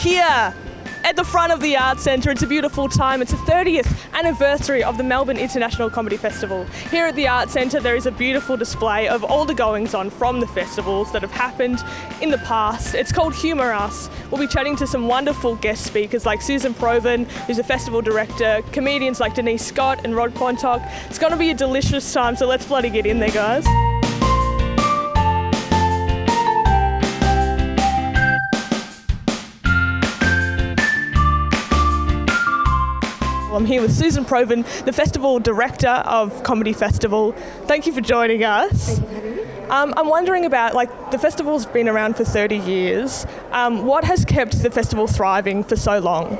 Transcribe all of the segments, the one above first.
here at the front of the Arts Centre. It's a beautiful time. It's the 30th anniversary of the Melbourne International Comedy Festival. Here at the Arts Centre there is a beautiful display of all the goings-on from the festivals that have happened in the past. It's called Humour. We'll be chatting to some wonderful guest speakers like Susan Provan, who's a festival director, comedians like Denise Geddes and Quantock. It's going to be a delicious time, so let's bloody get in there, guys. I'm here with Susan Provan, the Festival Director of Comedy Festival. Thank you for joining us. Thank you for having me. I'm wondering about, the festival's been around for 30 years. What has kept the festival thriving for so long?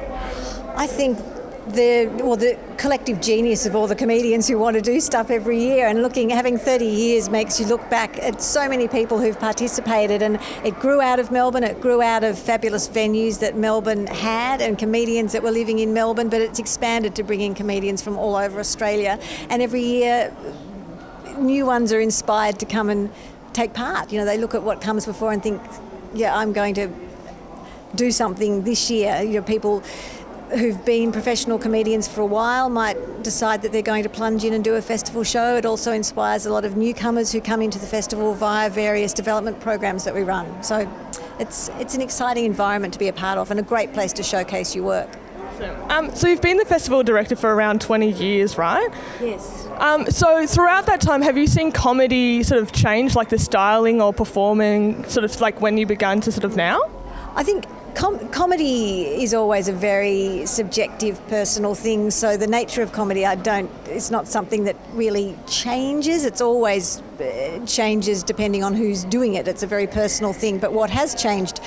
I think the collective genius of all the comedians who want to do stuff every year, and having 30 years makes you look back at so many people who've participated, and it grew out of Melbourne, it grew out of fabulous venues that Melbourne had and comedians that were living in Melbourne, but it's expanded to bring in comedians from all over Australia, and every year new ones are inspired to come and take part. You know, they look at what comes before and think, yeah, I'm going to do something this year. You know, people who've been professional comedians for a while might decide that they're going to plunge in and do a festival show. It also inspires a lot of newcomers who come into the festival via various development programs that we run. So it's an exciting environment to be a part of and a great place to showcase your work. So you've been the festival director for around 20 years, right? Yes. So throughout that time, have you seen comedy sort of change, like the styling or performing, sort of like when you began to sort of now? I think comedy is always a very subjective, personal thing. So the nature of comedy, it's not something that really changes. It's always changes depending on who's doing it. It's a very personal thing. But what has changed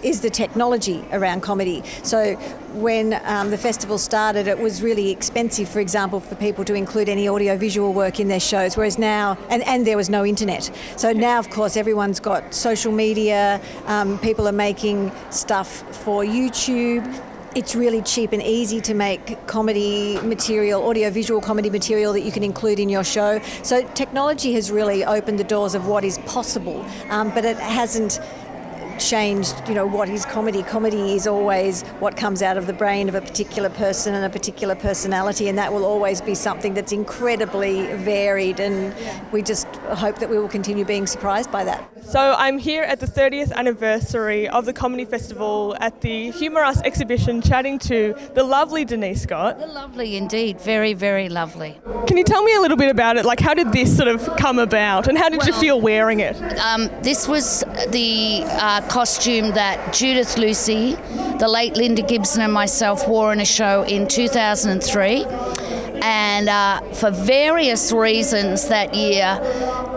is the technology around comedy. So when the festival started, it was really expensive, for example, for people to include any audio-visual work in their shows, whereas now, and there was no internet. So now, of course, everyone's got social media, people are making stuff for YouTube. It's really cheap and easy to make comedy material, audio-visual comedy material that you can include in your show. So technology has really opened the doors of what is possible, but it hasn't changed, what is comedy. Comedy is always what comes out of the brain of a particular person and a particular personality, and that will always be something that's incredibly varied, and we just hope that we will continue being surprised by that. So I'm here at the 30th anniversary of the Comedy Festival at the Humour exhibition, chatting to the lovely Denise Geddes. Lovely indeed, very, very lovely. Can you tell me a little bit about it? Like, how did this sort of come about, and how did you feel wearing it? This was the costume that Judith Lucy, the late Linda Gibson and myself wore in a show in 2003. And for various reasons that year,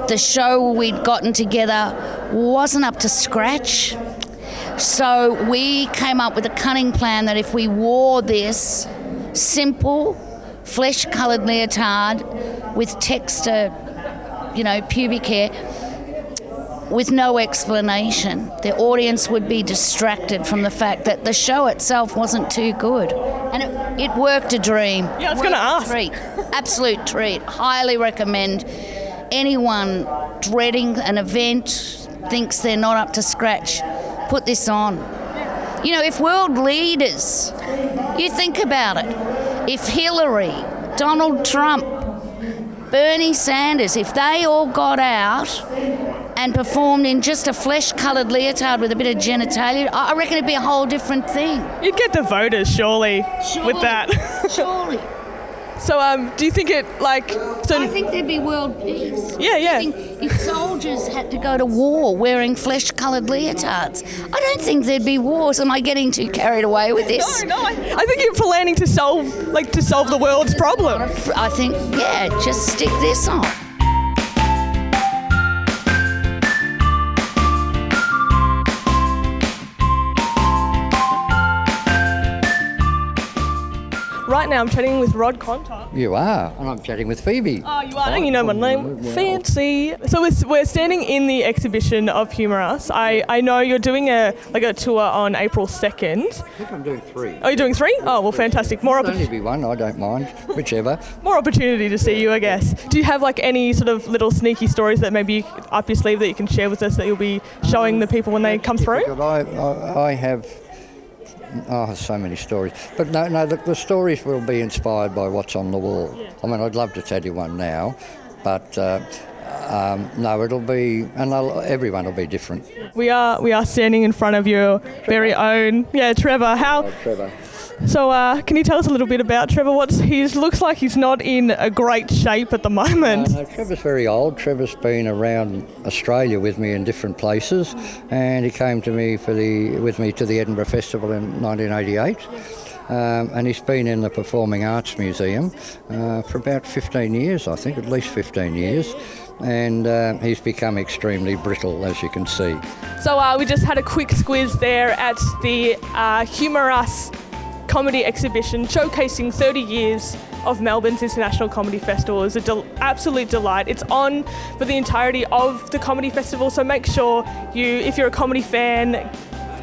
the show we'd gotten together wasn't up to scratch. So we came up with a cunning plan that if we wore this simple, flesh-coloured leotard with texture, pubic hair, with no explanation, the audience would be distracted from the fact that the show itself wasn't too good. And it worked a dream. Yeah, I was going to ask. Treat. Absolute treat. Highly recommend. Anyone dreading an event, thinks they're not up to scratch, put this on. If world leaders, you think about it, if Hillary, Donald Trump, Bernie Sanders, if they all got out and performed in just a flesh-coloured leotard with a bit of genitalia, I reckon it'd be a whole different thing. You'd get the voters, surely. With that. Surely. So, do you think it, I think there'd be world peace. Yeah. I think if soldiers had to go to war wearing flesh-coloured leotards, I don't think there'd be wars. Am I getting too carried away with this? No, I think you're planning to solve the world's problem. I think, just stick this on. Right now I'm chatting with Quantock. You are, and I'm chatting with Phoebe. Oh, you are, and you know my name. Well. Fancy. So we're standing in the exhibition of Humour. I know you're doing a tour on April 2nd. I think I'm doing 3. Oh, you're doing 3? Oh, well, fantastic. It'll only be 1, I don't mind, whichever. More opportunity to see you, I guess. Do you have any sort of little sneaky stories that maybe up your sleeve that you can share with us that you'll be showing the people when they come through? I have Oh, so many stories. But no, the stories will be inspired by what's on the wall. Yeah. I mean, I'd love to tell you one now, but no, it'll be, and everyone will be different. We are standing in front of your very own, Trevor. Oh, Trevor. So can you tell us a little bit about Trevor? He looks like he's not in a great shape at the moment. No, Trevor's very old. Trevor's been around Australia with me in different places, and he came to me with me to the Edinburgh Festival in 1988. And he's been in the Performing Arts Museum for about 15 years, I think, at least 15 years. And he's become extremely brittle, as you can see. So we just had a quick squiz there at the Humour comedy exhibition showcasing 30 years of Melbourne's International Comedy Festival. It was an absolute delight. It's on for the entirety of the comedy festival, so make sure if you're a comedy fan,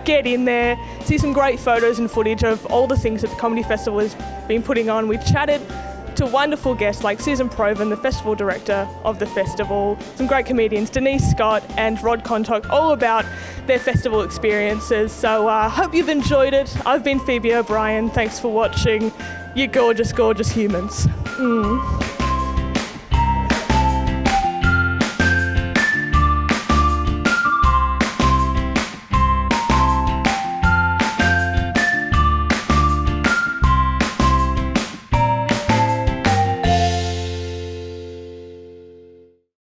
get in there, see some great photos and footage of all the things that the comedy festival has been putting on. We chatted to wonderful guests like Susan Provan, the festival director of the festival, some great comedians, Denise Scott and Rod Quantock, all about their festival experiences. So I hope you've enjoyed it. I've been Phoebe O'Brien. Thanks for watching, you gorgeous, gorgeous humans.